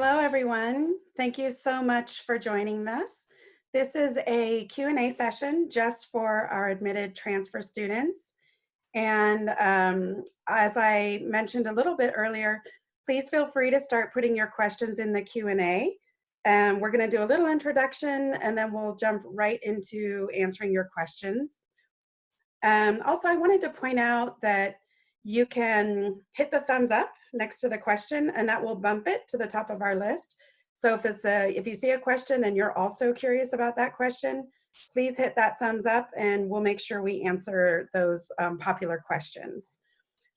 Hello, everyone. Thank you so much for joining us. This is a Q&A session just for our admitted transfer students. And as I mentioned a little bit earlier, please feel free to start putting your questions in the Q&A. We're going to do a little introduction and then we'll jump right into answering your questions. Also, I wanted to point out that you can hit the thumbs up next to the question and that will bump it to the top of our list. So if you see a question and you're also curious about that question, please hit that thumbs up and we'll make sure we answer those popular questions.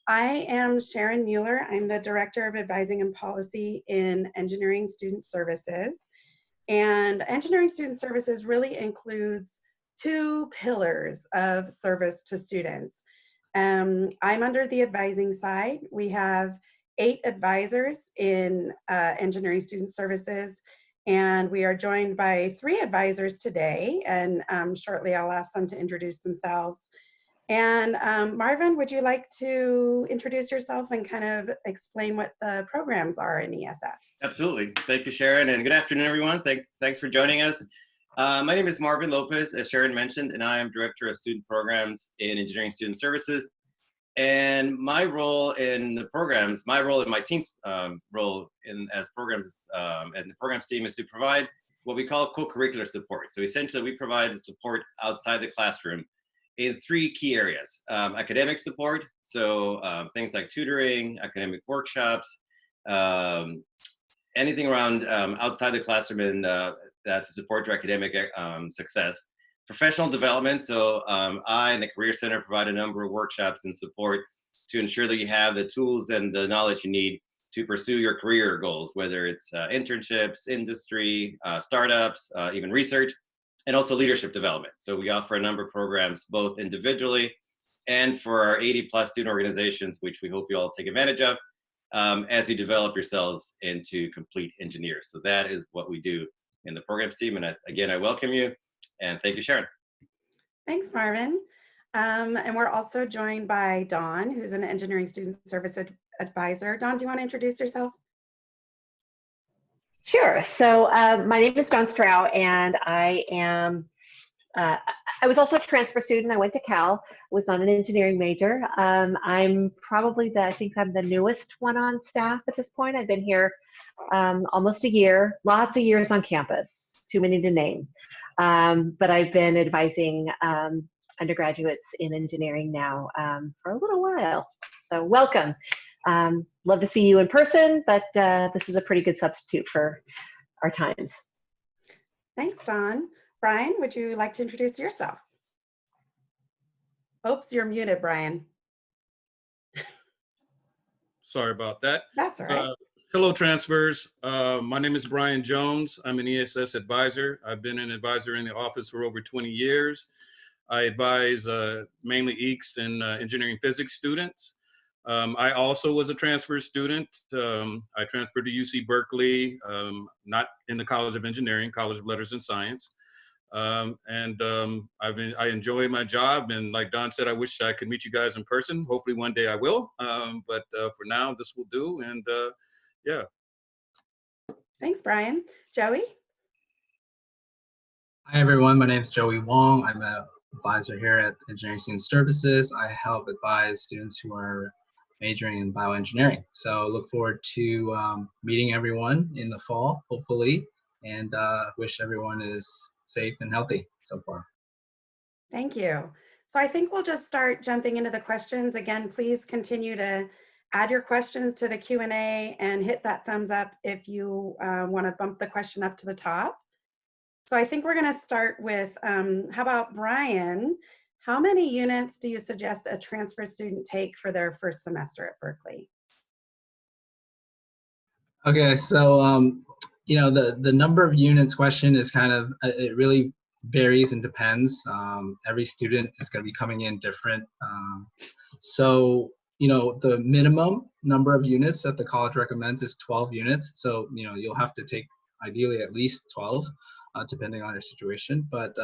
I am Sharon Mueller. I'm the Director of Advising and Policy in Engineering Student Services. And Engineering Student Services really includes two pillars of service to students. I'm under the advising side. We have 8 advisors in Engineering Student Services, and we are joined by 3 advisors today, and shortly I'll ask them to introduce themselves. And Marvin, would you like to introduce yourself and kind of explain what the programs are in ESS? Absolutely. Thank you, Sharon, and good afternoon, everyone. Thanks for joining us. My name is Marvin Lopez, as Sharon mentioned, and I am Director of Student Programs in Engineering Student Services. And my role in the programs, my role in my team's role as programs and the programs team is to provide what we call co-curricular support. So essentially, we provide the support outside the classroom in 3 key areas. Academic support, so things like tutoring, academic workshops, anything around outside the classroom and to support your academic success. Professional development, so I and the Career Center provide a number of workshops and support to ensure that you have the tools and the knowledge you need to pursue your career goals, whether it's internships, industry, startups, even research, and also leadership development. So we offer a number of programs both individually and for our 80+ student organizations, which we hope you all take advantage of as you develop yourselves into complete engineers. So that is what we do in the programs team. And again, I welcome you. And thank you, Sharon. Thanks, Marvin. And we're also joined by Dawn, who's an Engineering Student Service Advisor. Dawn, do you want to introduce yourself? Sure. So my name is Dawn Strow, and I am, I was also a transfer student. I went to Cal, was not an engineering major. I'm probably I think I'm the newest one on staff at this point. I've been here almost a year, lots of years on campus, too many to name. But I've been advising undergraduates in engineering now for a little while. So welcome. Love to see you in person, but this is a pretty good substitute for our times. Thanks, Dawn. Brian, would you like to introduce yourself? Oops, you're muted, Brian. Sorry about that. That's all right. Hello, transfers. My name is Brian Jones. I'm an ESS advisor. I've been an advisor in the office for over 20 years. I advise mainly EECS and engineering physics students. I also was a transfer student. I transferred to UC Berkeley, not in the College of Engineering, College of Letters and Science. I enjoy my job, and like Don said, I wish I could meet you guys in person. Hopefully one day I will, but for now this will do, and yeah. Thanks, Brian. Joey? Hi everyone, my name is Joey Wong. I'm an advisor here at Engineering Student Services. I help advise students who are majoring in bioengineering. So look forward to meeting everyone in the fall, hopefully, and wish everyone is safe and healthy so far. Thank you. So I think we'll just start jumping into the questions. Again, please continue to add your questions to the Q&A and hit that thumbs up if you want to bump the question up to the top. So I think we're going to start with, how about Brian? How many units do you suggest a transfer student take for their first semester at Berkeley? Okay, so you know, the number of units question is kind of, it really varies and depends. Every student is going to be coming in different. So, you know, the minimum number of units that the college recommends is 12 units. So, you know, you'll have to take ideally at least 12, depending on your situation. But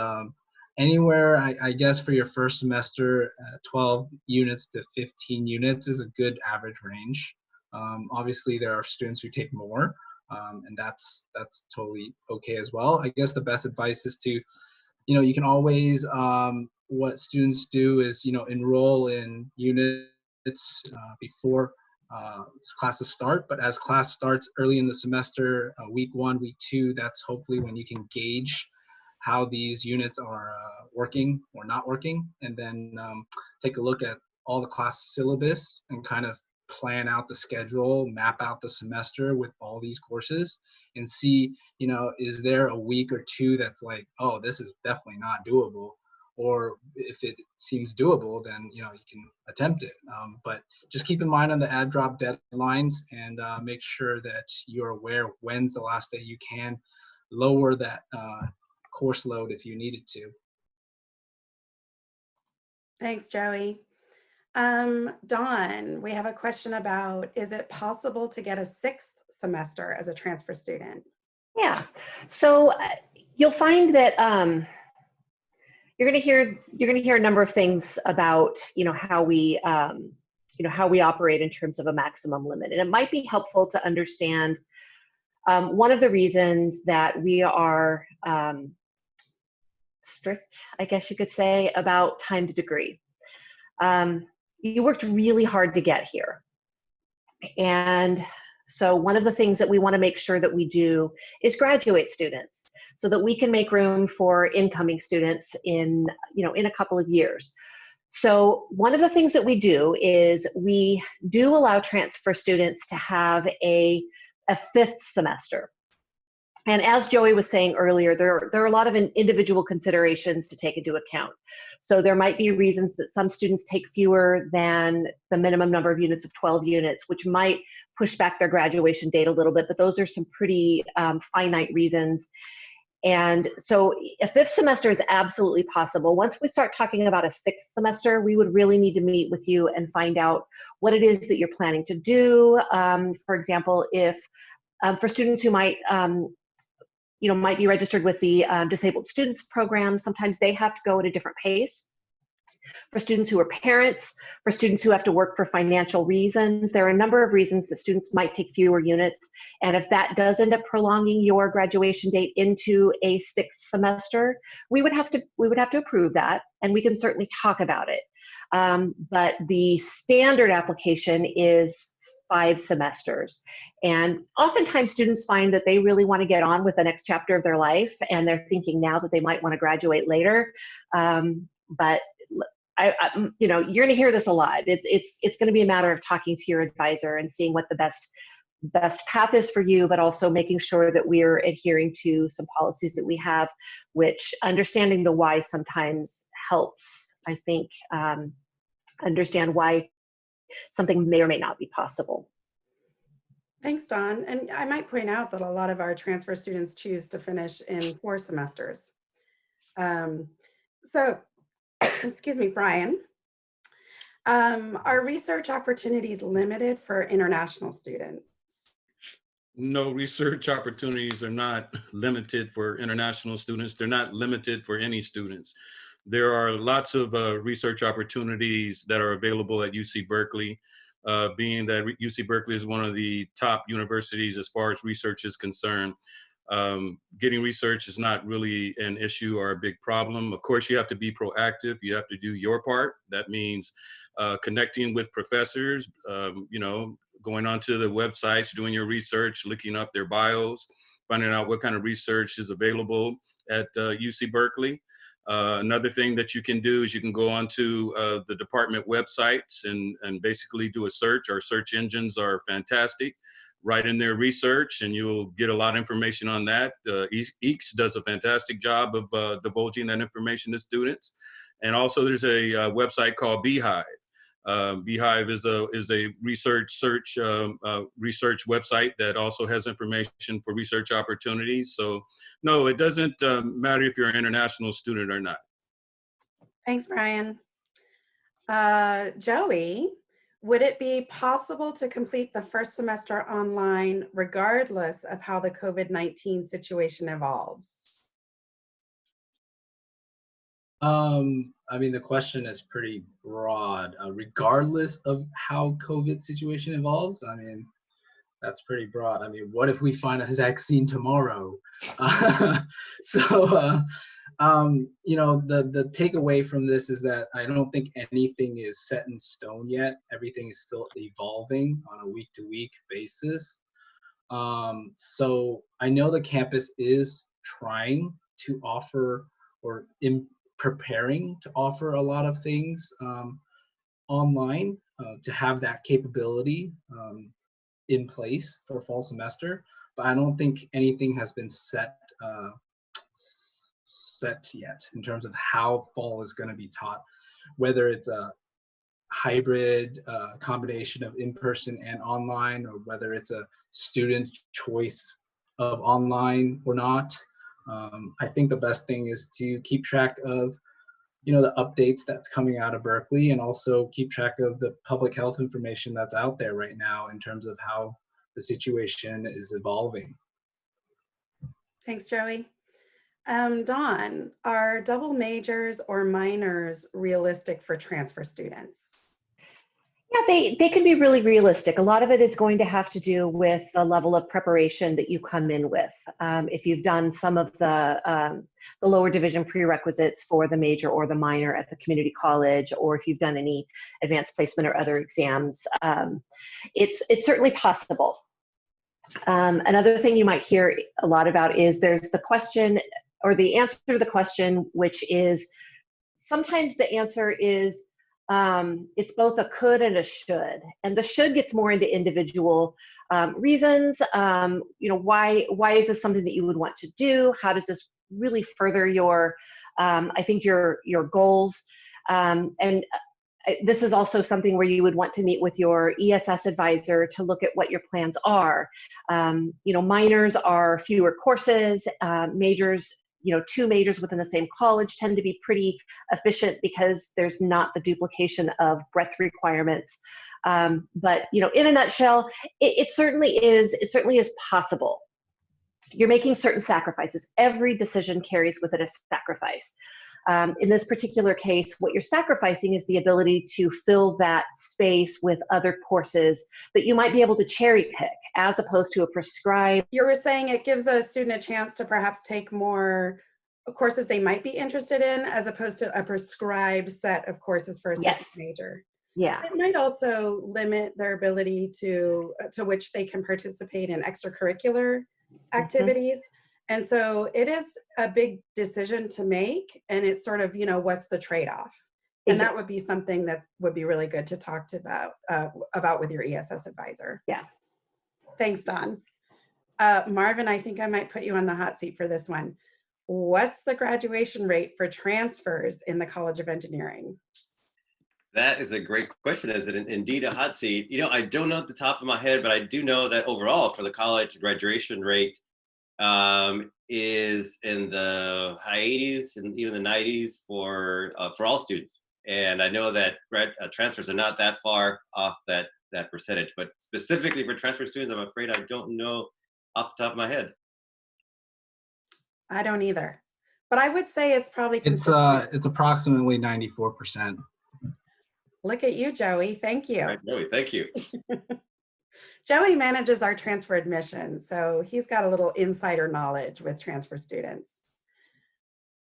anywhere, I guess for your first semester, 12 units to 15 units is a good average range. Obviously, there are students who take more, and that's totally okay as well. I guess the best advice is to, you can always, what students do is, enroll in units before classes start, but as class starts early in the semester, week 1, week 2, that's hopefully when you can gauge how these units are working or not working, and then take a look at all the class syllabus and kind of plan out the schedule, map out the semester with all these courses, and see, is there a week or 2 that's like, oh, this is definitely not doable, or if it seems doable, then you can attempt it. But just keep in mind on the add drop deadlines, and make sure that you're aware when's the last day you can lower that course load if you needed to. Thanks, Joey. Dawn, we have a question about, is it possible to get a 6th semester as a transfer student? Yeah, so you'll find that you're going to hear a number of things about how we operate in terms of a maximum limit, and it might be helpful to understand one of the reasons that we are strict, I guess you could say, about time to degree. You worked really hard to get here, and so one of the things that we want to make sure that we do is graduate students so that we can make room for incoming students in a couple of years. So one of the things that we do is we do allow transfer students to have a 5th semester. And as Joey was saying earlier, there are a lot of individual considerations to take into account. So there might be reasons that some students take fewer than the minimum number of units of 12 units, which might push back their graduation date a little bit, but those are some pretty finite reasons. And so a 5th semester is absolutely possible. Once we start talking about a 6th semester, we would really need to meet with you and find out what it is that you're planning to do. For example, if for students who might be registered with the Disabled Students Program, sometimes they have to go at a different pace. For students who are parents, for students who have to work for financial reasons, there are a number of reasons that students might take fewer units. And if that does end up prolonging your graduation date into a 6th semester, we would have to approve that, and we can certainly talk about it. But the standard application is 5 semesters. And oftentimes students find that they really want to get on with the next chapter of their life, and they're thinking now that they might want to graduate later. But you're going to hear this a lot. It's going to be a matter of talking to your advisor and seeing what the best path is for you, but also making sure that we're adhering to some policies that we have, which understanding the why sometimes helps, I think, understand why something may or may not be possible. Thanks, Dawn. And I might point out that a lot of our transfer students choose to finish in 4 semesters. So, excuse me, Brian, are research opportunities limited for international students? No, research opportunities are not limited for international students. They're not limited for any students. There are lots of research opportunities that are available at UC Berkeley, being that UC Berkeley is one of the top universities as far as research is concerned. Getting research is not really an issue or a big problem. Of course, you have to be proactive. You have to do your part. That means connecting with professors, going onto the websites, doing your research, looking up their bios, finding out what kind of research is available at UC Berkeley. Another thing that you can do is you can go onto the department websites and basically do a search. Our search engines are fantastic. Write in their research and you'll get a lot of information on that. EECS does a fantastic job of divulging that information to students. And also there's a website called Beehive. Beehive is a research website that also has information for research opportunities. So no, it doesn't matter if you're an international student or not. Thanks, Brian. Joey, would it be possible to complete the first semester online regardless of how the COVID-19 situation evolves? I mean, the question is pretty broad. Regardless of how COVID situation evolves, I mean, that's pretty broad. I mean, what if we find a vaccine tomorrow? So, you know, the takeaway from this is that I don't think anything is set in stone yet. Everything is still evolving on a week-to-week basis. So I know the campus is trying to offer, or in preparing to offer, a lot of things online to have that capability in place for fall semester, but I don't think anything has been set yet in terms of how fall is going to be taught, whether it's a hybrid combination of in-person and online, or whether it's a student choice of online or not. I think the best thing is to keep track of, you know, the updates that's coming out of Berkeley, and also keep track of the public health information that's out there right now in terms of how the situation is evolving. Thanks, Joey. Dawn, are double majors or minors realistic for transfer students? Yeah, they can be really realistic. A lot of it is going to have to do with the level of preparation that you come in with. If you've done some of the lower division prerequisites for the major or the minor at the community college, or if you've done any advanced placement or other exams, it's certainly possible. Another thing you might hear a lot about is there's the question, or the answer to the question, which is sometimes the answer is it's both a could and a should, and the should gets more into individual reasons. You know, why is this something that you would want to do? How does this really further your, I think your goals? And this is also something where you would want to meet with your ESS advisor to look at what your plans are. You know, minors are fewer courses, majors, you know, 2 majors within the same college tend to be pretty efficient because there's not the duplication of breadth requirements. But, you know, in a nutshell, it certainly is possible. You're making certain sacrifices. Every decision carries with it a sacrifice. In this particular case, what you're sacrificing is the ability to fill that space with other courses that you might be able to cherry pick, as opposed to a prescribed. You were saying it gives a student a chance to perhaps take more courses they might be interested in, as opposed to a prescribed set of courses for a second major. Yeah. It might also limit their ability to which they can participate in extracurricular activities. And so it is a big decision to make, and it's sort of, you know, what's the trade-off? And that would be something that would be really good to talk to about with your ESS advisor. Yeah. Thanks, Dawn. Marvin, I think I might put you on the hot seat for this one. What's the graduation rate for transfers in the College of Engineering? That is a great question. Is it indeed a hot seat? You know, I don't know at the top of my head, but I do know that overall for the college, graduation rate is in the high 80s and even the 90s for all students. And I know that transfers are not that far off that percentage, but specifically for transfer students, I'm afraid I don't know off the top of my head. I don't either, but I would say it's probably it's approximately 94%. Look at you, Joey. Thank you. All right, Joey, thank you. Joey manages our transfer admissions, so he's got a little insider knowledge with transfer students.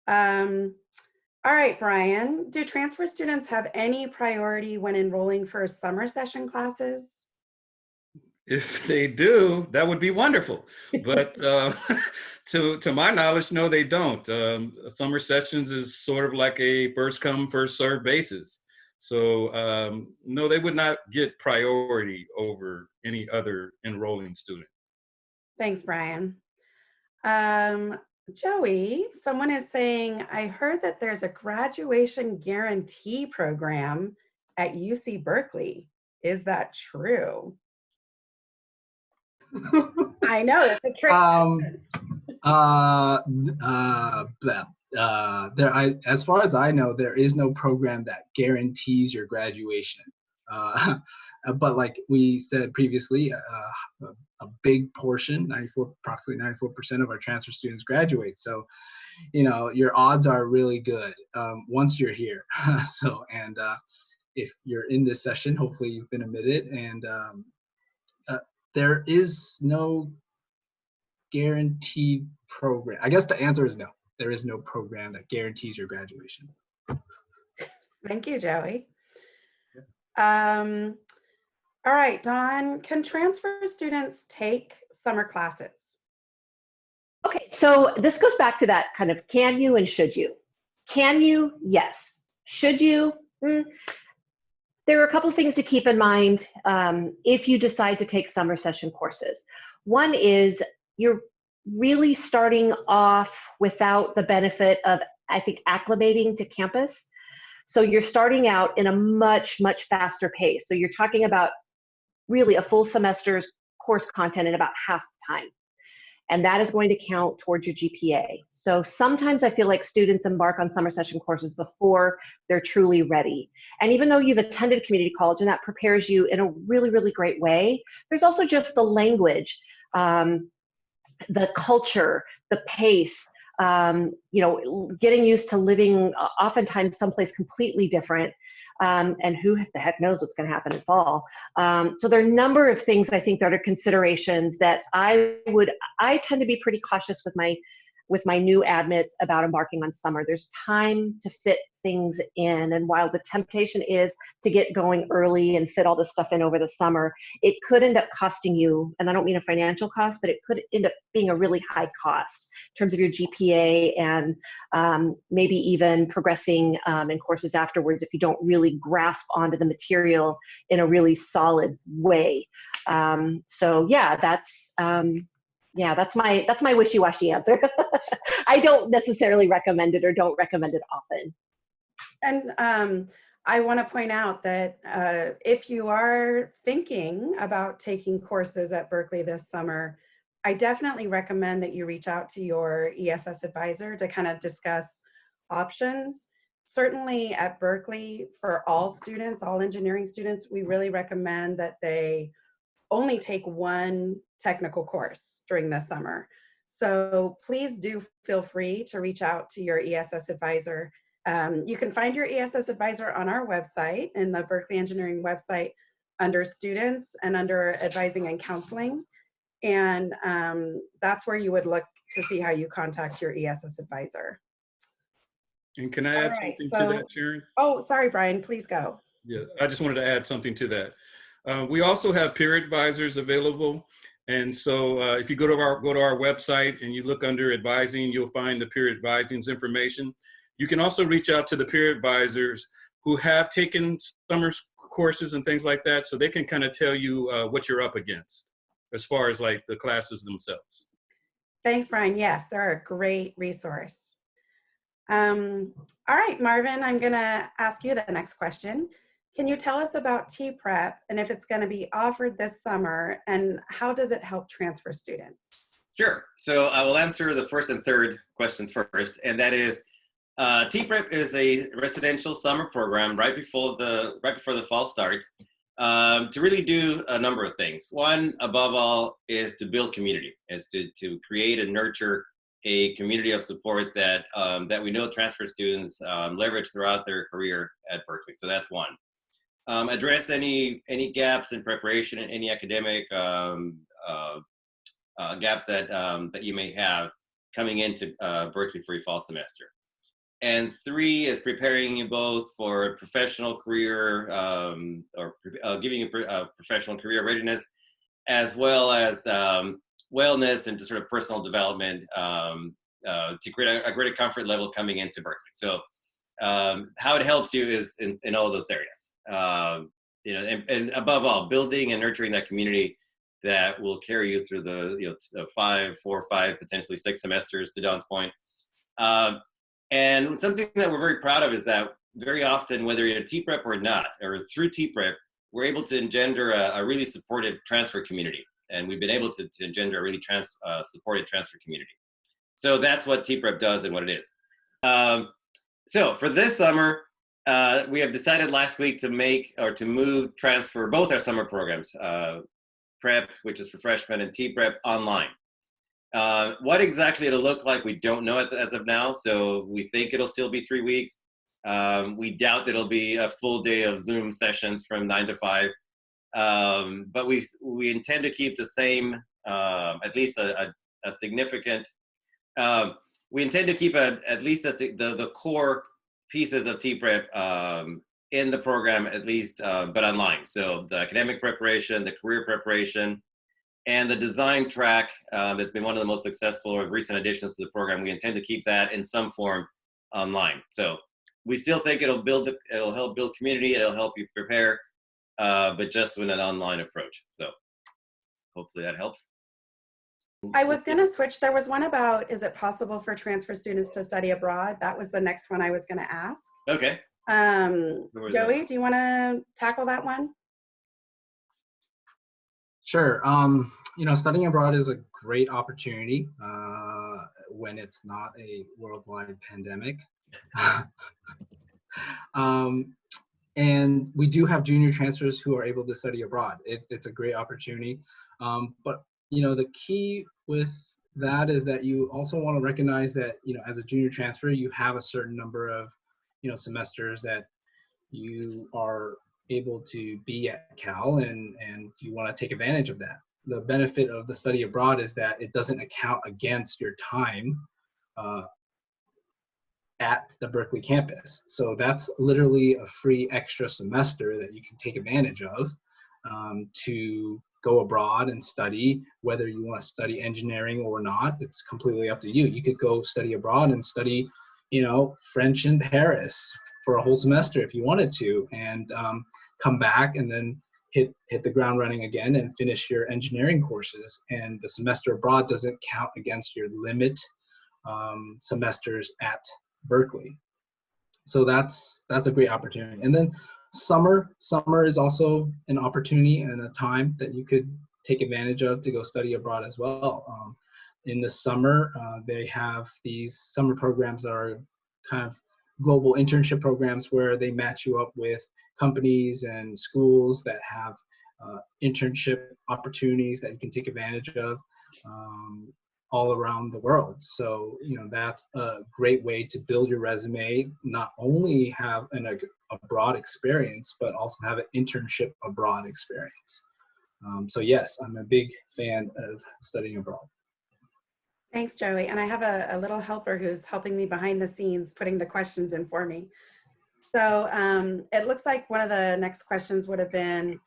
All right, Brian, do transfer students have any priority when enrolling for summer session classes? If they do, that would be wonderful. But to my knowledge, no, they don't. Summer sessions is sort of like a first come, first served basis. So no, they would not get priority over any other enrolling student. Thanks, Brian. Joey, someone is saying, I heard that there's a graduation guarantee program at UC Berkeley. Is that true? I know, it's a trick. As far as I know, there is no program that guarantees your graduation. But like we said previously, a big portion, approximately 94% of our transfer students graduate. So, you know, your odds are really good once you're here. If you're in this session, hopefully you've been admitted, and there is no guaranteed program. I guess the answer is no. There is no program that guarantees your graduation. Thank you, Joey. All right, Dawn, can transfer students take summer classes? Okay, so this goes back to that kind of can you and should you. Can you? Yes. Should you? There are a couple of things to keep in mind if you decide to take summer session courses. One is you're really starting off without the benefit of, I think, acclimating to campus. So you're starting out in a much, much faster pace. So you're talking about really a full semester's course content in about half the time. And that is going to count towards your GPA. So sometimes I feel like students embark on summer session courses before they're truly ready. And even though you've attended community college and that prepares you in a really, really great way, there's also just the language, the culture, the pace, you know, getting used to living oftentimes someplace completely different. And who the heck knows what's going to happen in fall. So there are a number of things I think that are considerations that I tend to be pretty cautious with my new admits about embarking on summer. There's time to fit things in. And while the temptation is to get going early and fit all this stuff in over the summer, it could end up costing you, and I don't mean a financial cost, but it could end up being a really high cost in terms of your GPA and maybe even progressing in courses afterwards if you don't really grasp onto the material in a really solid way. So yeah, that's my wishy-washy answer. I don't necessarily recommend it or don't recommend it often. And I want to point out that if you are thinking about taking courses at Berkeley this summer, I definitely recommend that you reach out to your ESS advisor to kind of discuss options. Certainly at Berkeley, for all students, all engineering students, we really recommend that they only take one technical course during the summer. So please do feel free to reach out to your ESS advisor. You can find your ESS advisor on our website, in the Berkeley Engineering website, under students and under advising and counseling. And that's where you would look to see how you contact your ESS advisor. And can I add something to that, Sharon? Oh, sorry, Brian, please go. Yeah, I just wanted to add something to that. We also have peer advisors available. And so if you go to our website and you look under advising, you'll find the peer advising's information. You can also reach out to the peer advisors who have taken summer courses and things like that, so they can kind of tell you what you're up against as far as like the classes themselves. Thanks, Brian. Yes, they're a great resource. All right, Marvin, I'm gonna ask you the next question. Can you tell us about TeaPrep and if it's going to be offered this summer, and how does it help transfer students? Sure. So I will answer the first and third questions first, and that is TeaPrep is a residential summer program right before the fall starts to really do a number of things. One, above all, is to build community, is to create and nurture a community of support that that we know transfer students leverage throughout their career at Berkeley. So that's one. Address any gaps in preparation and any academic gaps that you may have coming into Berkeley for your fall semester. And three is preparing you both for a professional career or giving you professional career readiness, as well as wellness and just sort of personal development to create a greater comfort level coming into Berkeley. So how it helps you is in all those areas. You know, and above all, building and nurturing that community that will carry you through the 4 or 5, potentially 6 semesters, to Dawn's point. And something that we're very proud of is that very often, whether you're a TeaPrep or not, or through TeaPrep, we're able to engender a really supportive transfer community, and we've been able to engender a really supportive transfer community. So that's what TeaPrep does and what it is. So for this summer, we have decided last week to move transfer both our summer programs, Prep, which is for freshmen, and TeaPrep online. What exactly it'll look like, we don't know as of now. So we think it'll still be 3 weeks. We doubt that it'll be a full day of Zoom sessions from 9 to 5. But we intend to keep the same, at least a significant, we intend to keep at least the core pieces of TeaPrep in the program, at least, but online. So the academic preparation, the career preparation, and the design track that's been one of the most successful recent additions to the program. We intend to keep that in some form online. So we still think it'll help build community, it'll help you prepare, but just with an online approach. So hopefully that helps. I was going to switch. There was one about, is it possible for transfer students to study abroad? That was the next one I was going to ask. Okay. Joey, do you want to tackle that one? Sure. Studying abroad is a great opportunity when it's not a worldwide pandemic. And we do have junior transfers who are able to study abroad. It's a great opportunity. But the key with that is that you also want to recognize that, as a junior transfer, you have a certain number of, semesters that you are able to be at Cal, and you want to take advantage of that. The benefit of the study abroad is that it doesn't account against your time at the Berkeley campus. So that's literally a free extra semester that you can take advantage of to go abroad and study. Whether you want to study engineering or not, it's completely up to you. You could go study abroad and study, French in Paris for a whole semester if you wanted to, and come back and then hit the ground running again and finish your engineering courses. And the semester abroad doesn't count against your limit semesters at Berkeley. So that's a great opportunity. And then summer is also an opportunity and a time that you could take advantage of to go study abroad as well. In the summer, they have these summer programs that are kind of global internship programs where they match you up with companies and schools that have internship opportunities that you can take advantage of all around the world. So, that's a great way to build your resume, not only have an abroad experience, but also have an internship abroad experience. So yes, I'm a big fan of studying abroad. Thanks, Joey. And I have a little helper who's helping me behind the scenes, putting the questions in for me. So it looks like one of the next questions would have been,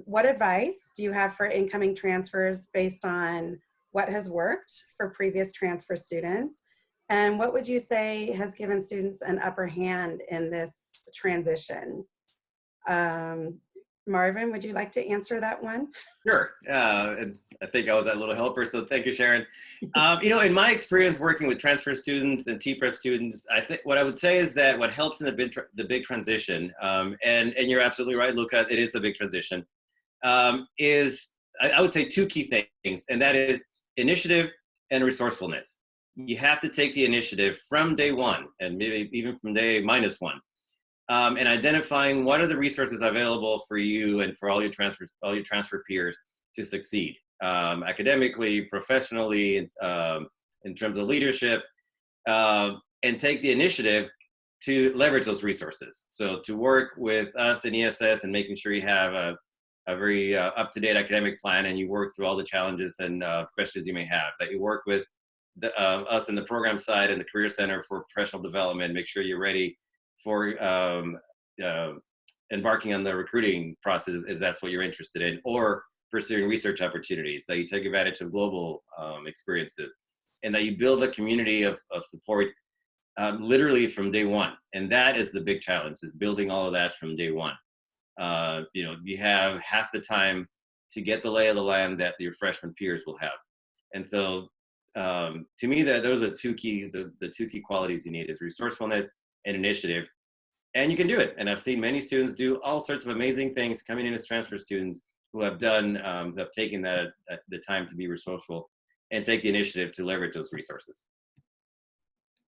what advice do you have for incoming transfers based on what has worked for previous transfer students? And what would you say has given students an upper hand in this transition? Marvin, would you like to answer that one? Sure. And I think I was that little helper, so thank you, Sharon. In my experience working with transfer students and TeaPrep students, I think what I would say is that what helps in the big transition, and you're absolutely right, Luca, it is a big transition, is I would say two key things, and that is initiative and resourcefulness. You have to take the initiative from day one, and maybe even from day -1. And identifying what are the resources available for you and for all your transfer peers to succeed, academically, professionally, in terms of leadership, and take the initiative to leverage those resources. So to work with us in ESS and making sure you have a very up-to-date academic plan, and you work through all the challenges and questions you may have, that you work with us in the program side and the Career Center for professional development, make sure you're ready for embarking on the recruiting process if that's what you're interested in, or pursuing research opportunities, that you take advantage of global experiences, and that you build a community of support literally from day one. And that is the big challenge, is building all of that from day one. You have half the time to get the lay of the land that your freshman peers will have. And so to me, those are the two key qualities you need, is resourcefulness and initiative. And you can do it. And I've seen many students do all sorts of amazing things coming in as transfer students who have taken the time to be resourceful and take the initiative to leverage those resources.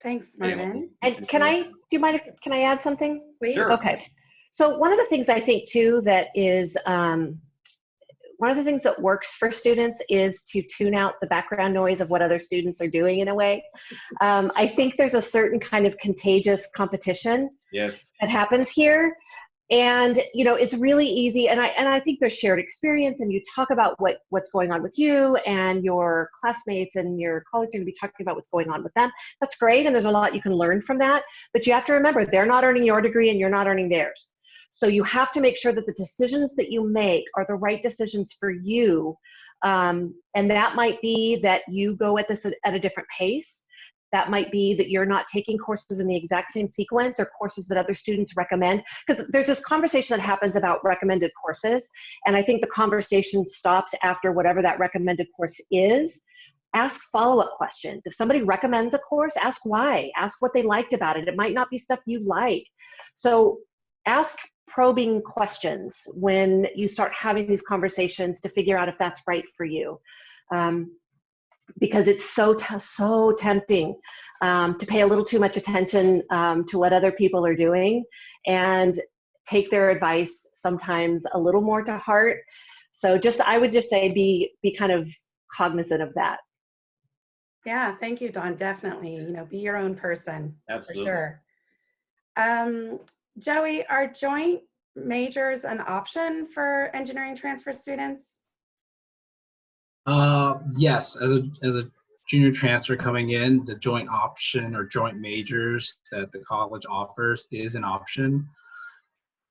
Thanks, Marvin. And can I add something? Please. Sure. Okay. So one of the things I think too that is, one of the things that works for students is to tune out the background noise of what other students are doing in a way. I think there's a certain kind of contagious competition Yes. that happens here. And, you know, it's really easy. And I think there's shared experience, and you talk about what's going on with you, and your classmates and your colleagues are going to be talking about what's going on with them. That's great. And there's a lot you can learn from that. But you have to remember, they're not earning your degree and you're not earning theirs. So you have to make sure that the decisions that you make are the right decisions for you. And that might be that you go at this at a different pace. That might be that you're not taking courses in the exact same sequence or courses that other students recommend. Because there's this conversation that happens about recommended courses. And I think the conversation stops after whatever that recommended course is. Ask follow-up questions. If somebody recommends a course, ask why. Ask what they liked about it. It might not be stuff you like. So ask probing questions when you start having these conversations to figure out if that's right for you. Because it's so tempting to pay a little too much attention to what other people are doing and take their advice sometimes a little more to heart. So I would just say be kind of cognizant of that. Yeah, thank you, Dawn. Definitely, you know, be your own person. Absolutely. For sure. Joey, are joint majors an option for engineering transfer students? Yes, as a junior transfer coming in, the joint option or joint majors that the college offers is an option.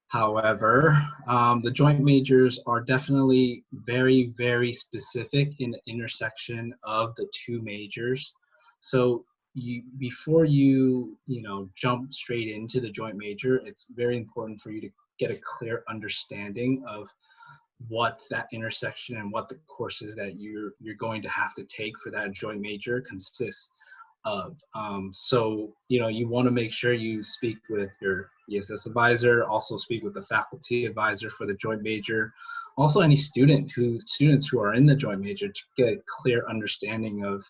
However, the joint majors are definitely very, very specific in the intersection of the two majors. So before you jump straight into the joint major, it's very important for you to get a clear understanding of what that intersection and what the courses that you're going to have to take for that joint major consists of. So you want to make sure you speak with your ESS advisor, also speak with the faculty advisor for the joint major, also any students who are in the joint major, to get a clear understanding of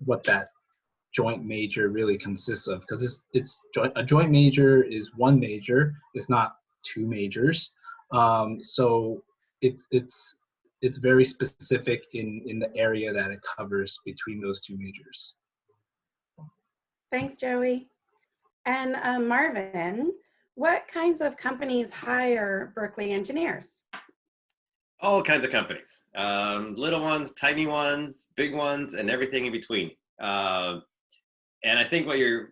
what that joint major really consists of, because a joint major is one major, it's not two majors. So it's very specific in the area that it covers between those two majors. Thanks, Joey. And Marvin, what kinds of companies hire Berkeley engineers? All kinds of companies, little ones, tiny ones, big ones, and everything in between. And I think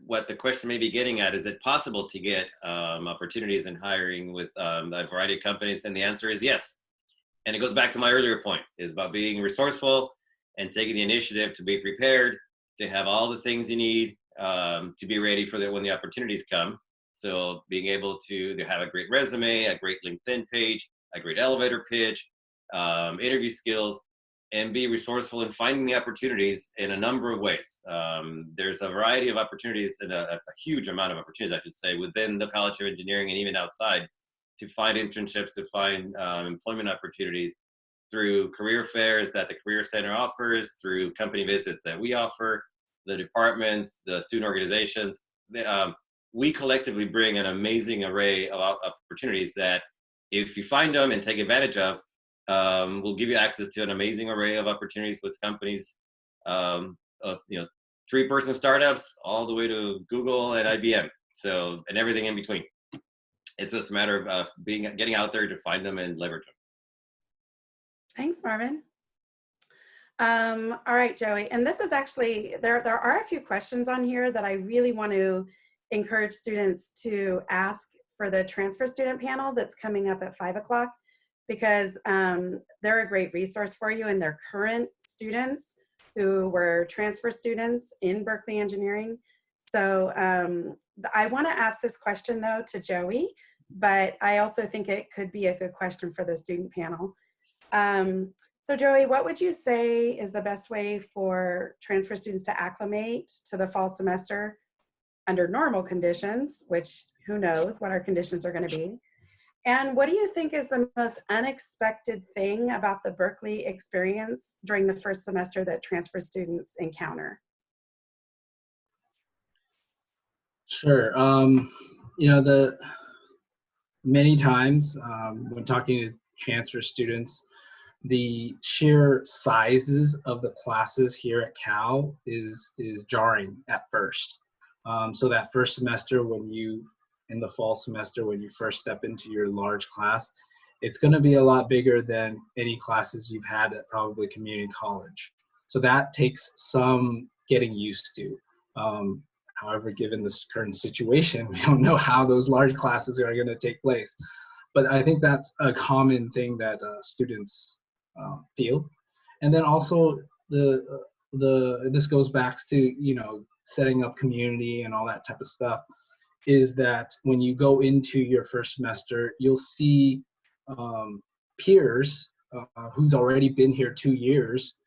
what the question may be getting at, is it possible to get opportunities in hiring with a variety of companies? And the answer is yes. And it goes back to my earlier point, is about being resourceful and taking the initiative to be prepared, to have all the things you need to be ready for when the opportunities come. So being able to have a great resume, a great LinkedIn page, a great elevator pitch, interview skills, and be resourceful in finding the opportunities in a number of ways. There's a variety of opportunities, and a huge amount of opportunities, I should say, within the College of Engineering and even outside, to find internships, to find employment opportunities through career fairs that the Career Center offers, through company visits that we offer, the departments, the student organizations. We collectively bring an amazing array of opportunities that, if you find them and take advantage of, will give you access to an amazing array of opportunities with companies, of 3-person startups all the way to Google and IBM. So, and everything in between. It's just a matter of getting out there to find them and leverage them. Thanks, Marvin. All right, Joey. And this is actually, there are a few questions on here that I really want to encourage students to ask for the transfer student panel that's coming up at 5 o'clock, because they're a great resource for you, and they're current students who were transfer students in Berkeley Engineering. So I want to ask this question, though, to Joey, but I also think it could be a good question for the student panel. So Joey, what would you say is the best way for transfer students to acclimate to the fall semester under normal conditions, which who knows what our conditions are going to be? And what do you think is the most unexpected thing about the Berkeley experience during the first semester that transfer students encounter? Sure. Many times when talking to transfer students, the sheer sizes of the classes here at Cal is jarring at first. So that first semester, when you in the fall semester when you first step into your large class, it's going to be a lot bigger than any classes you've had at probably community college. So that takes some getting used to. However, given this current situation, we don't know how those large classes are going to take place. But I think that's a common thing that students feel. And then also this goes back to, you know, setting up community and all that type of stuff, is that when you go into your first semester, you'll see peers who's already been here 2 years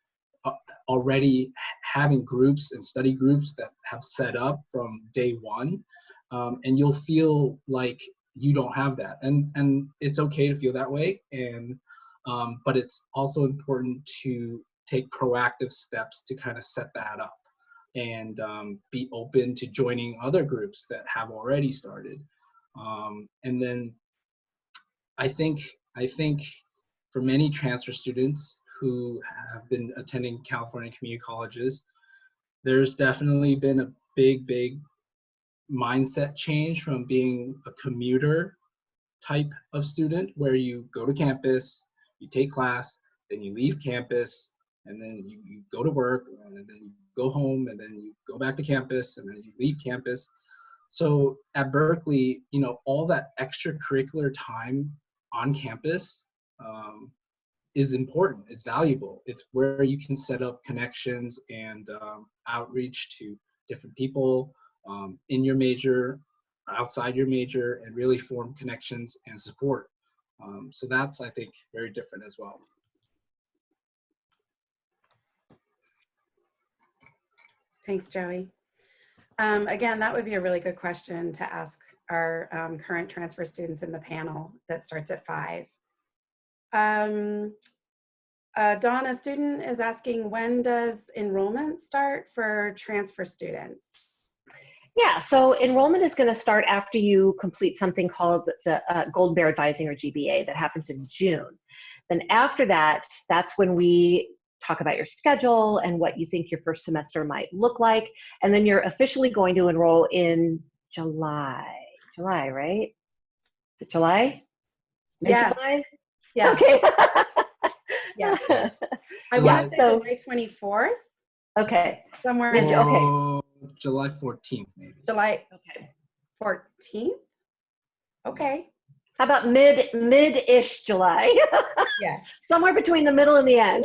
already having groups and study groups that have set up from day one, and you'll feel like you don't have that, and it's okay to feel that way, and but it's also important to take proactive steps to kind of set that up, and be open to joining other groups that have already started. And then I think for many transfer students who have been attending California community colleges, there's definitely been a big mindset change from being a commuter type of student, where you go to campus, you take class, then you leave campus, and then you go to work, and then you go home, and then you go back to campus, and then you leave campus. So at Berkeley, you know, all that extracurricular time on campus is important. It's valuable. It's where you can set up connections and outreach to different people in your major, outside your major, and really form connections and support. So that's, I think, very different as well. Thanks, Joey. Again, that would be a really good question to ask our current transfer students in the panel that starts at 5. Dawn, a student is asking, when does enrollment start for transfer students? Yeah, so enrollment is going to start after you complete something called the Golden Bear Advising, or GBA, that happens in June. Then after that, that's when we talk about your schedule and what you think your first semester might look like. And then you're officially going to enroll in July. July, right? Is it July? Yes. July? Yeah. Okay. Yeah. I July. want to say July 24th. Okay. Somewhere Mid- in there. okay. July 14th, maybe. July Okay. 14th. Okay. How about mid-ish July? Yes. Somewhere between the middle and the end.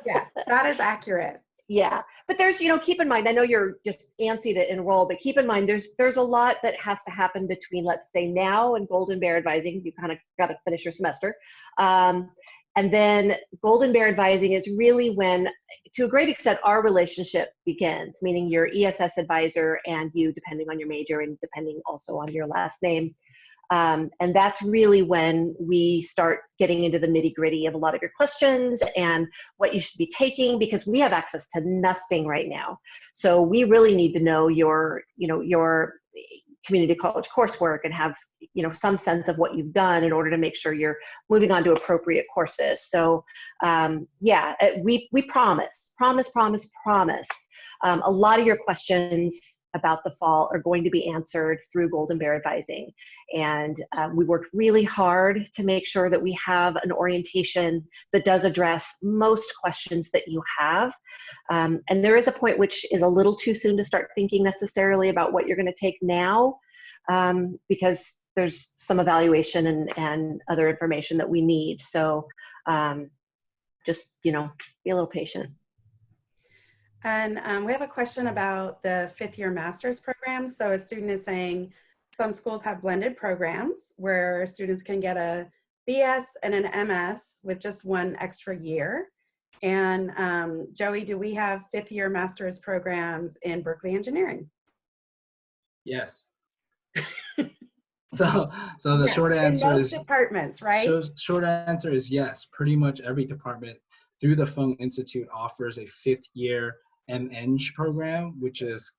Yes, that is accurate. Yeah, but there's, you know, keep in mind, I know you're just antsy to enroll, but keep in mind there's a lot that has to happen between, let's say, now and Golden Bear Advising. You kind of got to finish your semester. And then Golden Bear Advising is really when, to a great extent, our relationship begins, meaning your ESS advisor and you, depending on your major and depending also on your last name. And that's really when we start getting into the nitty-gritty of a lot of your questions and what you should be taking, because we have access to nothing right now. So we really need to know your community college coursework and have, you know, some sense of what you've done in order to make sure you're moving on to appropriate courses. So yeah, we promise. A lot of your questions about the fall are going to be answered through Golden Bear Advising. And we worked really hard to make sure that we have an orientation that does address most questions that you have. And there is a point which is a little too soon to start thinking necessarily about what you're going to take now, because there's some evaluation and other information that we need. So just, you know, be a little patient. And we have a question about the 5th-year master's program. So a student is saying some schools have blended programs where students can get a BS and an MS with just 1 extra year. And Joey, do we have 5th-year master's programs in Berkeley Engineering? Yes. So the Yes, short answer in most is departments, right? Short answer is yes. Pretty much every department through the Fung Institute offers a 5th-year MEng program, which is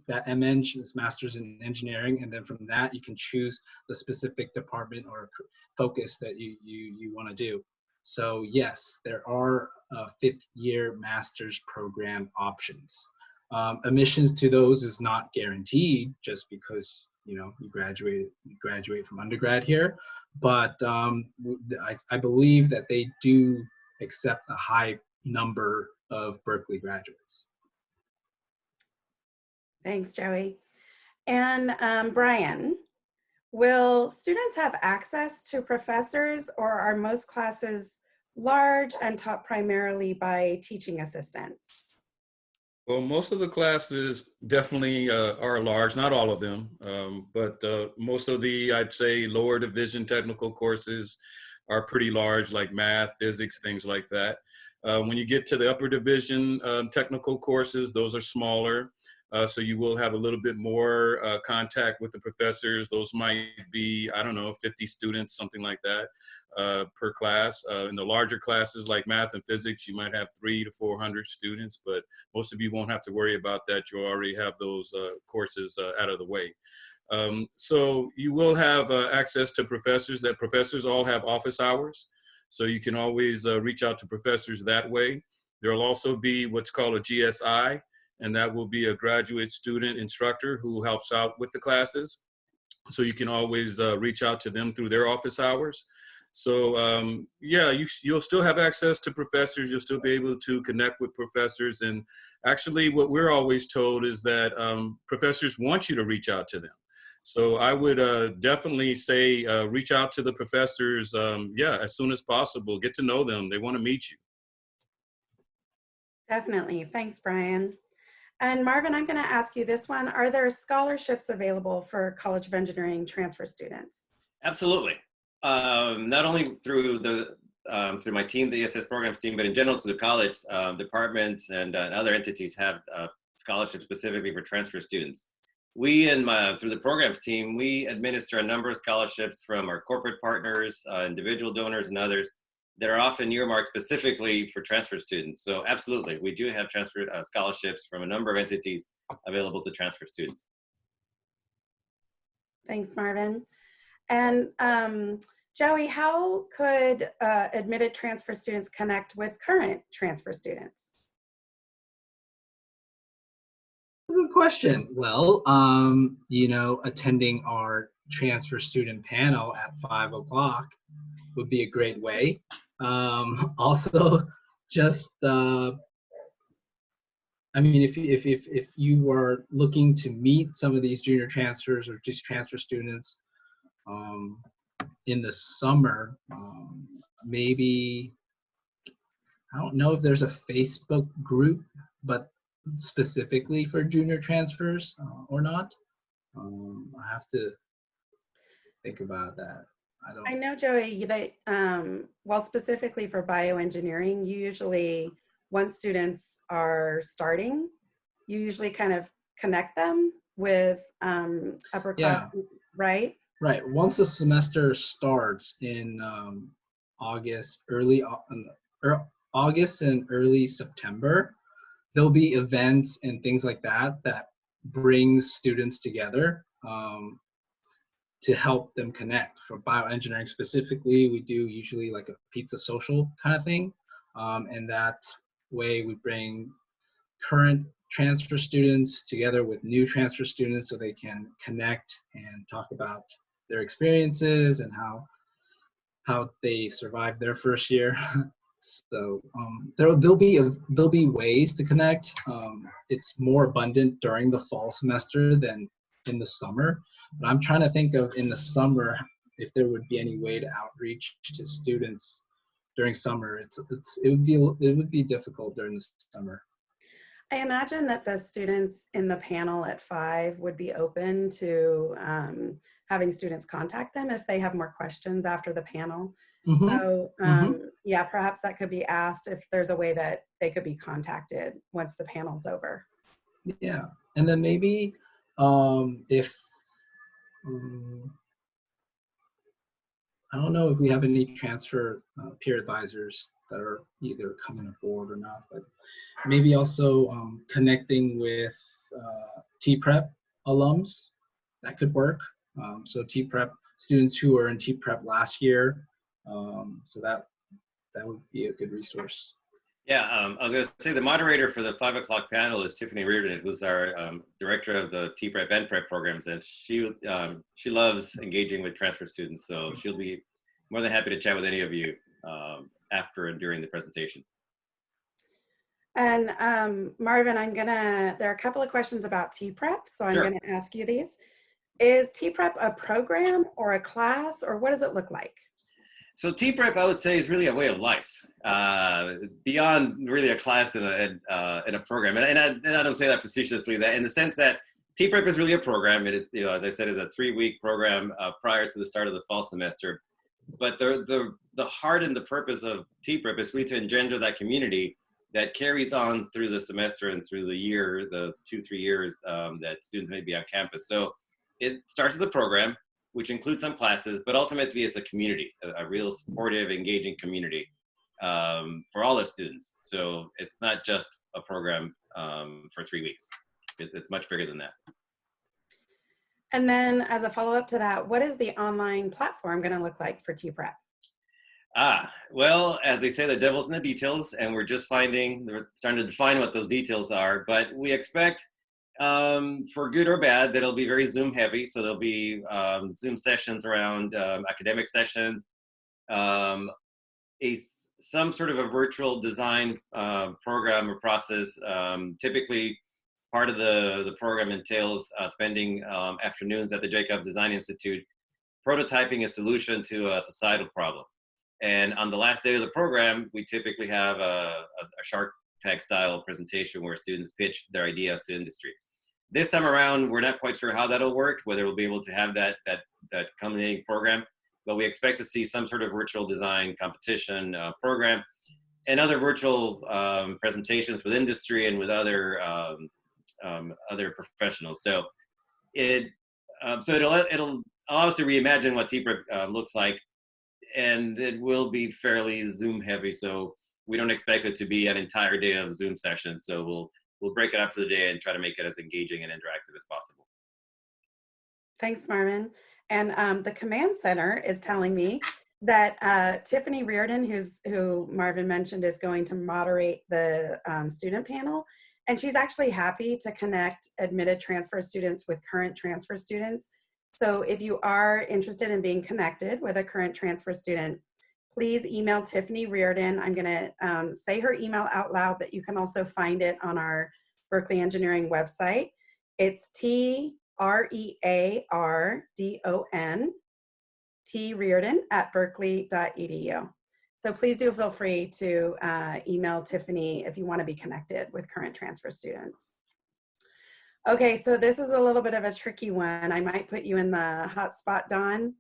that MEng is Masters in Engineering, and then from that you can choose the specific department or focus that you want to do. So yes, there are 5th-year master's program options. Admissions to those is not guaranteed just because you graduate from undergrad here. But I believe that they do accept a high number of Berkeley graduates. Thanks, Joey. And Brian, will students have access to professors, or are most classes large and taught primarily by teaching assistants? Well, most of the classes definitely are large, not all of them, but most of the, I'd say, lower division technical courses are pretty large, like math, physics, things like that. When you get to the upper division technical courses, those are smaller. So you will have a little bit more contact with the professors. Those might be, I don't know, 50 students, something like that per class. In the larger classes like math and physics, you might have 300 to 400 students, but most of you won't have to worry about that. You'll already have those courses out of the way. So you will have access to professors. That professors all have office hours. So you can always reach out to professors that way. There will also be what's called a GSI, and that will be a graduate student instructor who helps out with the classes. So you can always reach out to them through their office hours. So yeah, you'll still have access to professors. You'll still be able to connect with professors. And actually what we're always told is that professors want you to reach out to them. So I would definitely say reach out to the professors, yeah, as soon as possible. Get to know them. They want to meet you. Definitely. Thanks, Brian. And Marvin, I'm going to ask you this one. Are there scholarships available for College of Engineering transfer students? Absolutely. Not only through through my team, the ESS programs team, but in general through the college departments and other entities have scholarships specifically for transfer students. We, through the programs team, we administer a number of scholarships from our corporate partners, individual donors, and others that are often earmarked specifically for transfer students. So absolutely, we do have transfer scholarships from a number of entities available to transfer students. Thanks, Marvin. And Joey, how could admitted transfer students connect with current transfer students? Good question. Well, attending our transfer student panel at 5 o'clock would be a great way. Also, just if you are looking to meet some of these junior transfers or just transfer students in the summer, maybe, I don't know if there's a Facebook group, but specifically for junior transfers or not. I have to think about that. I know, Joey, that well, specifically for bioengineering, you usually, once students are starting, you usually kind of connect them with upper class, right? Right. Once the semester starts in August and early September, there'll be events and things like that that brings students together to help them connect. For bioengineering specifically, we do usually like a pizza social kind of thing. And that way we bring current transfer students together with new transfer students so they can connect and talk about their experiences and how they survived their first year. So there'll be ways to connect. It's more abundant during the fall semester than in the summer. But I'm trying to think of in the summer if there would be any way to outreach to students during summer. It would be difficult during the summer. I imagine that the students in the panel at 5 would be open to having students contact them if they have more questions after the panel. Mm-hmm. So yeah, perhaps that could be asked if there's a way that they could be contacted once the panel's over. Yeah, and then maybe if I don't know if we have any transfer peer advisors that are either coming aboard or not, but maybe also connecting with TeaPrep alums, that could work. So TeaPrep students who are in TeaPrep last year, so that would be a good resource. Yeah, I was going to say the moderator for the 5 o'clock panel is Tiffany Reardon, who's our director of the TeaPrep and Prep programs, and she loves engaging with transfer students, so she'll be more than happy to chat with any of you after and during the presentation. And Marvin, there are a couple of questions about TeaPrep, so I'm Sure. gonna ask you these. Is TeaPrep a program or a class, or what does it look like? So TeaPrep, I would say, is really a way of life, beyond really a class and a program. And I don't say that facetiously. That in the sense that TeaPrep is really a program. It is, as I said, is a 3-week program prior to the start of the fall semester. But the heart and the purpose of TeaPrep is really to engender that community that carries on through the semester and through the year, the 2-3 years that students may be on campus. So it starts as a program, which includes some classes, but ultimately it's a community, a real supportive, engaging community for all the students. So it's not just a program for 3 weeks. It's much bigger than that. And then as a follow-up to that, what is the online platform gonna look like for TeaPrep? Well, as they say, the devil's in the details, and we're starting to define what those details are, but we expect for good or bad, that it'll be very Zoom heavy. So there'll be Zoom sessions around academic sessions, some sort of a virtual design program or process. Typically, part of the program entails spending afternoons at the Jacob Design Institute prototyping a solution to a societal problem. And on the last day of the program, we typically have a Shark Tank style presentation where students pitch their ideas to industry. This time around, we're not quite sure how that'll work, whether we'll be able to have that culminating program, but we expect to see some sort of virtual design competition program and other virtual presentations with industry and with other professionals. So it'll allow us to reimagine what TeaPrep looks like, and it will be fairly Zoom heavy. So we don't expect it to be an entire day of Zoom sessions. So we'll break it up to the day and try to make it as engaging and interactive as possible. Thanks, Marvin. And the command center is telling me that Tiffany Reardon, who Marvin mentioned, is going to moderate the student panel. And she's actually happy to connect admitted transfer students with current transfer students. So if you are interested in being connected with a current transfer student, please email Tiffany Reardon. I'm gonna say her email out loud, but you can also find it on our Berkeley Engineering website. It's TREARDON, T.Reardon@berkeley.edu. So please do feel free to email Tiffany if you want to be connected with current transfer students. Okay, so this is a little bit of a tricky one. I might put you in the hot spot, Dawn.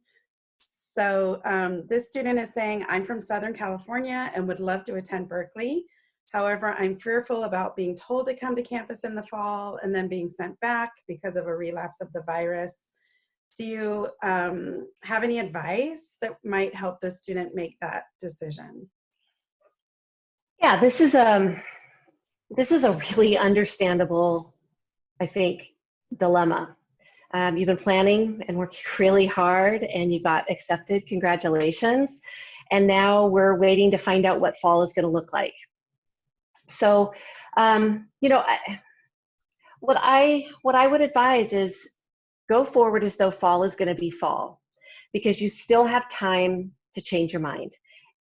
So this student is saying, I'm from Southern California and would love to attend Berkeley. However, I'm fearful about being told to come to campus in the fall and then being sent back because of a relapse of the virus. Do you have any advice that might help the student make that decision? Yeah, this is a really understandable, I think, dilemma. You've been planning and working really hard and you got accepted, congratulations. And now we're waiting to find out what fall is gonna look like. So, what I would advise is go forward as though fall is gonna be fall, because you still have time to change your mind.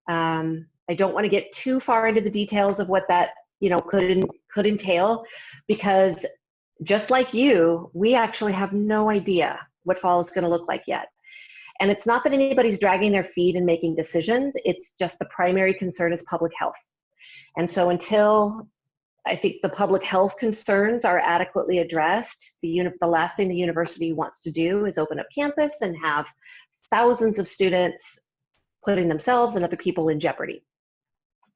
I don't wanna get too far into the details of what that could entail, because just like you, we actually have no idea what fall is going to look like yet. And it's not that anybody's dragging their feet and making decisions. It's just the primary concern is public health. And so until I think the public health concerns are adequately addressed, the last thing the university wants to do is open up campus and have thousands of students putting themselves and other people in jeopardy.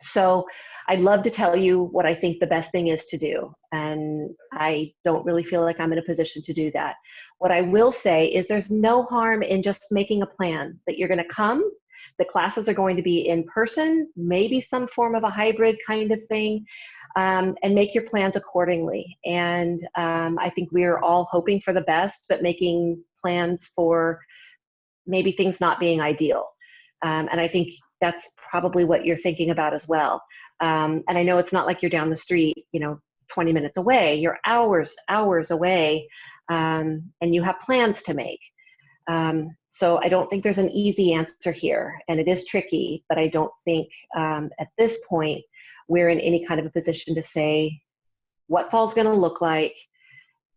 So I'd love to tell you what I think the best thing is to do. And I don't really feel like I'm in a position to do that. What I will say is there's no harm in just making a plan that you're going to come. The classes are going to be in person, maybe some form of a hybrid kind of thing, and make your plans accordingly. And I think we're all hoping for the best, but making plans for maybe things not being ideal. And I think that's probably what you're thinking about as well. And I know it's not like you're down the street, 20 minutes away. You're hours away, and you have plans to make. So I don't think there's an easy answer here, and it is tricky, but I don't think at this point we're in any kind of a position to say what fall's going to look like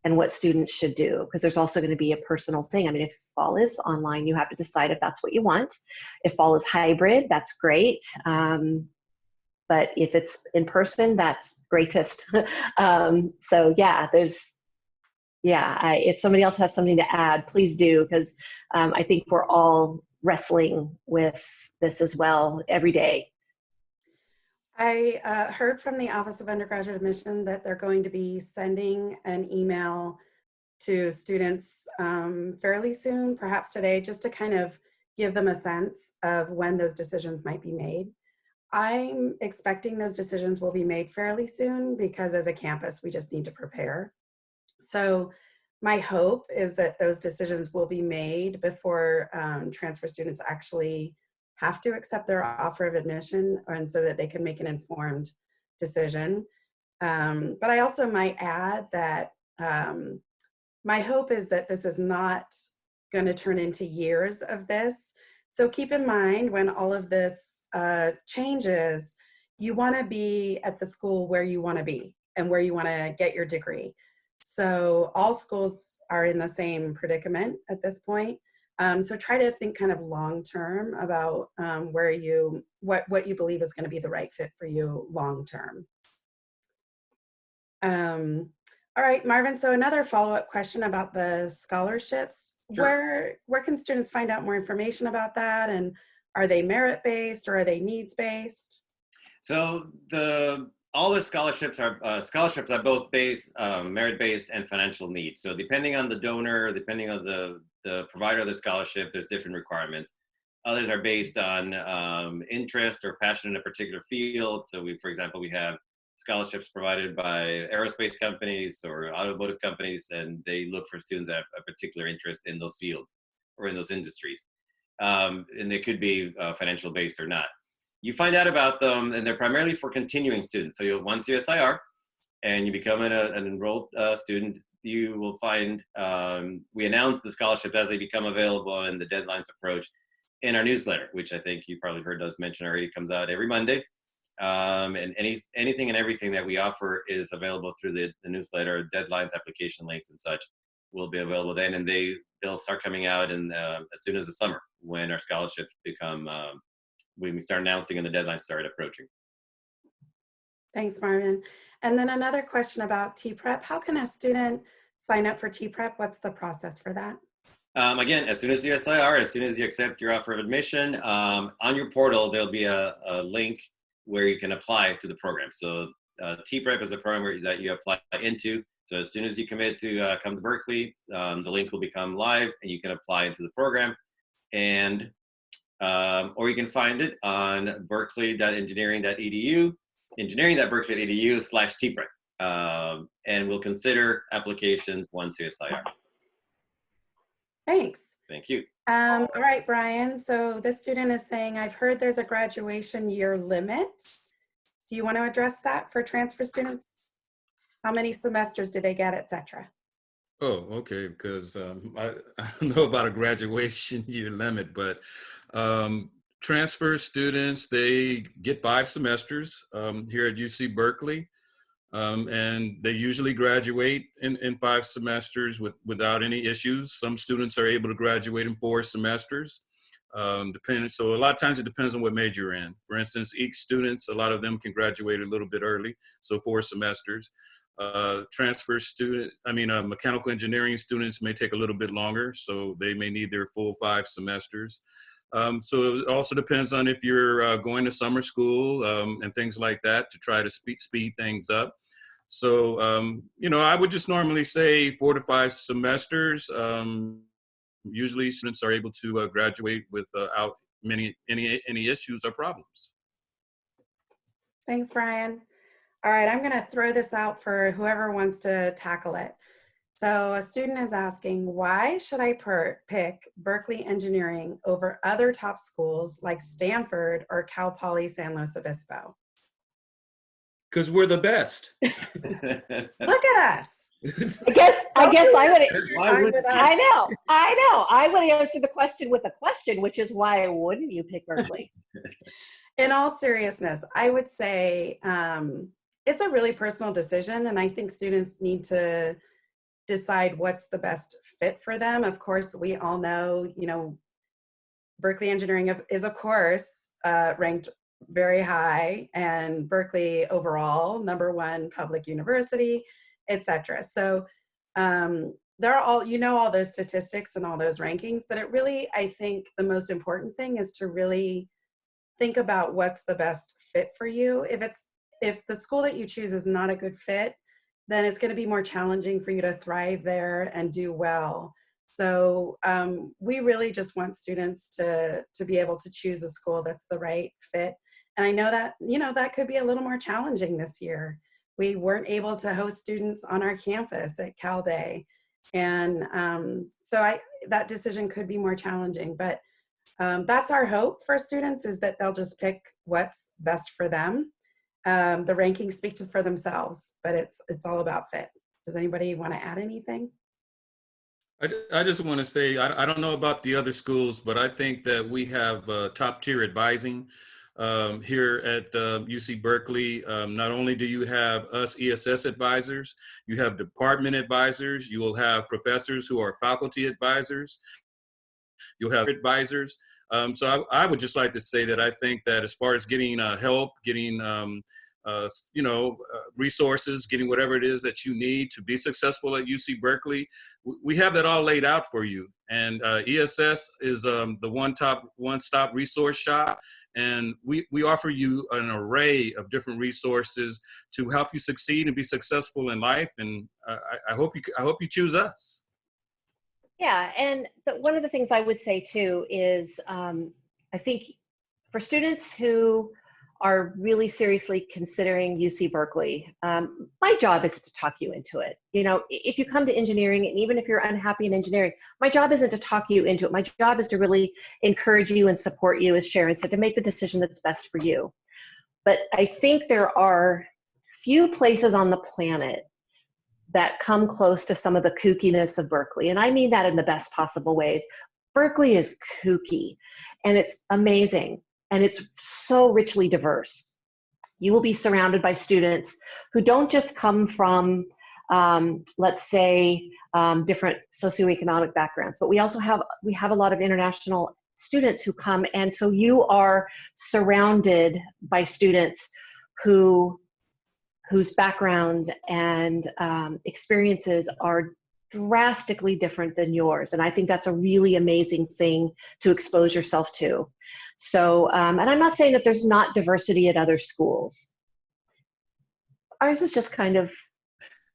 and what students should do, because there's also going to be a personal thing. I mean, if fall is online, you have to decide if that's what you want. If fall is hybrid, that's great. But if it's in person, that's greatest. So yeah, if somebody else has something to add, please do, because I think we're all wrestling with this as well every day. I heard from the Office of Undergraduate Admission that they're going to be sending an email to students fairly soon, perhaps today, just to kind of give them a sense of when those decisions might be made. I'm expecting those decisions will be made fairly soon because as a campus, we just need to prepare. So my hope is that those decisions will be made before transfer students actually have to accept their offer of admission, and so that they can make an informed decision. But I also might add that my hope is that this is not going to turn into years of this. So keep in mind when all of this changes, you want to be at the school where you want to be and where you want to get your degree. So all schools are in the same predicament at this point. So try to think kind of long-term about what you believe is going to be the right fit for you long-term. All right, Marvin, so another follow-up question about the scholarships. Sure. Where can students find out more information about that? And are they merit-based or are they needs-based? So all the scholarships are both based, merit-based and financial needs. So depending on the donor, depending on the provider of the scholarship, there's different requirements. Others are based on interest or passion in a particular field. So for example, we have scholarships provided by aerospace companies or automotive companies, and they look for students that have a particular interest in those fields or in those industries. And they could be financial based or not. You find out about them, and they're primarily for continuing students. So you'll once USIR and you become an enrolled student, you will find we announce the scholarships as they become available and the deadlines approach in our newsletter, which I think you probably heard us mention already, comes out every Monday. And anything and everything that we offer is available through the newsletter. Deadlines, application links, and such will be available then, and they'll start coming out as soon as the summer when our scholarships become when we start announcing and the deadlines start approaching. Thanks, Marvin. And then another question about TeaPrep. How can a student sign up for TeaPrep? What's the process for that? Again, as soon as the SIR, as soon as you accept your offer of admission, on your portal, there'll be a link where you can apply to the program. So TeaPrep is a program that you apply into. So as soon as you commit to come to Berkeley, the link will become live and you can apply into the program. And or you can find it on berkeley.engineering.edu, engineering.berkeley.edu/TeaPrep. And we'll consider applications once USIR. Thanks. Thank you. All right, Brian. So this student is saying, I've heard there's a graduation year limit. Do you want to address that for transfer students? How many semesters do they get, et cetera? Oh, okay, because I don't know about a graduation year limit, but transfer students, they get 5 semesters here at UC Berkeley, and they usually graduate in 5 semesters without any issues. Some students are able to graduate in 4 semesters, so a lot of times it depends on what major you're in. For instance, EEC students, a lot of them can graduate a little bit early, so 4 semesters. Mechanical engineering students may take a little bit longer, so they may need their full 5 semesters. So it also depends on if you're going to summer school and things like that to try to speed things up. So, I would just normally say 4 to 5 semesters. Usually students are able to graduate without any issues or problems. Thanks, Brian. All right, I'm going to throw this out for whoever wants to tackle it. So a student is asking, why should I pick Berkeley Engineering over other top schools like Stanford or Cal Poly San Luis Obispo? Because we're the best. Look at us. I guess I would. Why would I know. I would answer the question with a question, which is why wouldn't you pick Berkeley? In all seriousness, I would say it's a really personal decision, and I think students need to decide what's the best fit for them. Of course, we all know, Berkeley Engineering is, of course, ranked very high, and Berkeley overall, #1 public university, etc. So there are all those statistics and all those rankings, but it really, I think the most important thing is to really think about what's the best fit for you. If the school that you choose is not a good fit, then it's going to be more challenging for you to thrive there and do well. So we really just want students to be able to choose a school that's the right fit. And I know that, that could be a little more challenging this year. We weren't able to host students on our campus at Cal Day. And so that decision could be more challenging, but that's our hope for students, is that they'll just pick what's best for them. The rankings speak for themselves, but it's all about fit. Does anybody want to add anything? I just want to say, I don't know about the other schools, but I think that we have top tier advising here at UC Berkeley. Not only do you have us ESS advisors, you have department advisors, you will have professors who are faculty advisors, you'll have advisors. So I would just like to say that I think that as far as getting help, getting resources, getting whatever it is that you need to be successful at UC Berkeley, we have that all laid out for you. And ESS is the one-stop resource shop. And we offer you an array of different resources to help you succeed and be successful in life. And I hope you choose us. Yeah, and one of the things I would say too is I think for students who are really seriously considering UC Berkeley, my job is to talk you into it. If you come to engineering, and even if you're unhappy in engineering, my job isn't to talk you into it. My job is to really encourage you and support you, as Sharon said, to make the decision that's best for you. But I think there are few places on the planet that come close to some of the kookiness of Berkeley. And I mean that in the best possible ways. Berkeley is kooky, and it's amazing, and it's so richly diverse. You will be surrounded by students who don't just come from, let's say, different socioeconomic backgrounds, but we have a lot of international students who come, and so you are surrounded by students whose backgrounds and experiences are drastically different than yours. And I think that's a really amazing thing to expose yourself to. So, and I'm not saying that there's not diversity at other schools. Ours is just kind of,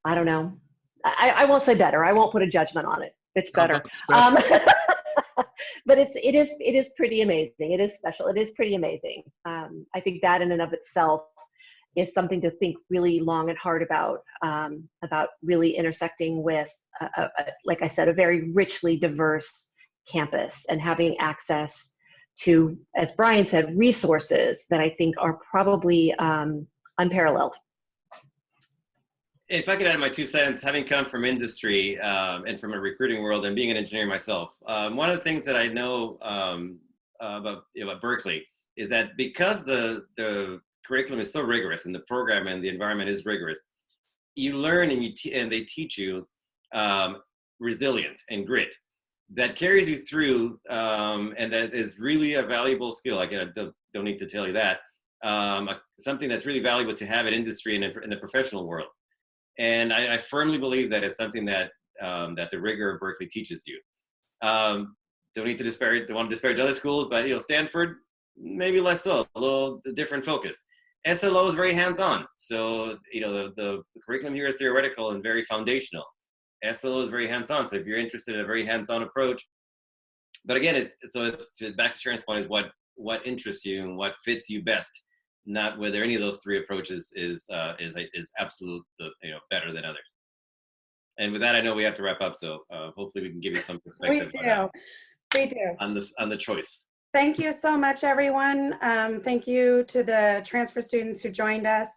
I don't know. I won't say better. I won't put a judgment on it. It's better. But it is pretty amazing. It is special. It is pretty amazing. I think that in and of itself is something to think really long and hard about really intersecting with, like I said, a very richly diverse campus, and having access to, as Brian said, resources that I think are probably unparalleled. If I could add my 2 cents, having come from industry and from a recruiting world and being an engineer myself, one of the things that I know about Berkeley is that because the curriculum is so rigorous and the program and the environment is rigorous, you learn and they teach you resilience and grit that carries you through, and that is really a valuable skill. Again, I don't need to tell you that. Something that's really valuable to have in industry and in the professional world. And I firmly believe that it's something that that the rigor of Berkeley teaches you. Don't want to disparage other schools, but Stanford, maybe less so, a little different focus. SLO is very hands-on. So, the curriculum here is theoretical and very foundational. SLO is very hands-on. So if you're interested in a very hands-on approach, but again, it's back to Sharon's point, is what interests you and what fits you best, not whether any of those 3 approaches is absolute, better than others. And with that, I know we have to wrap up. So hopefully we can give you some We perspective do. We do. on the choice. Thank you so much, everyone. Thank you to the transfer students who joined us.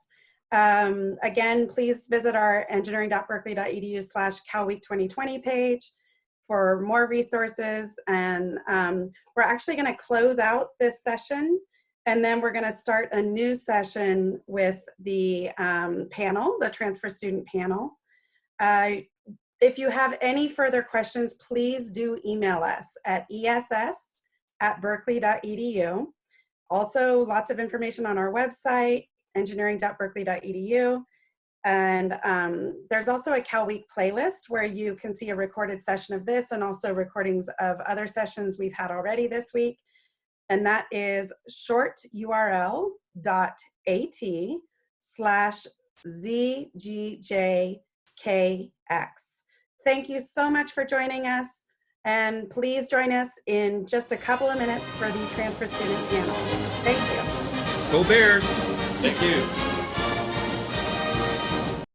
Again, please visit our engineering.berkeley.edu/CalWeek 2020 page for more resources. And we're actually going to close out this session, and then we're going to start a new session with the panel, the transfer student panel. If you have any further questions, please do email us at ess@berkeley.edu. Also, lots of information on our website, engineering.berkeley.edu. And there's also a Cal Week playlist where you can see a recorded session of this and also recordings of other sessions we've had already this week. And that is shorturl.at/ZGJKX. Thank you so much for joining us. And please join us in just a couple of minutes for the transfer student panel. Thank you. Go Bears. Thank you.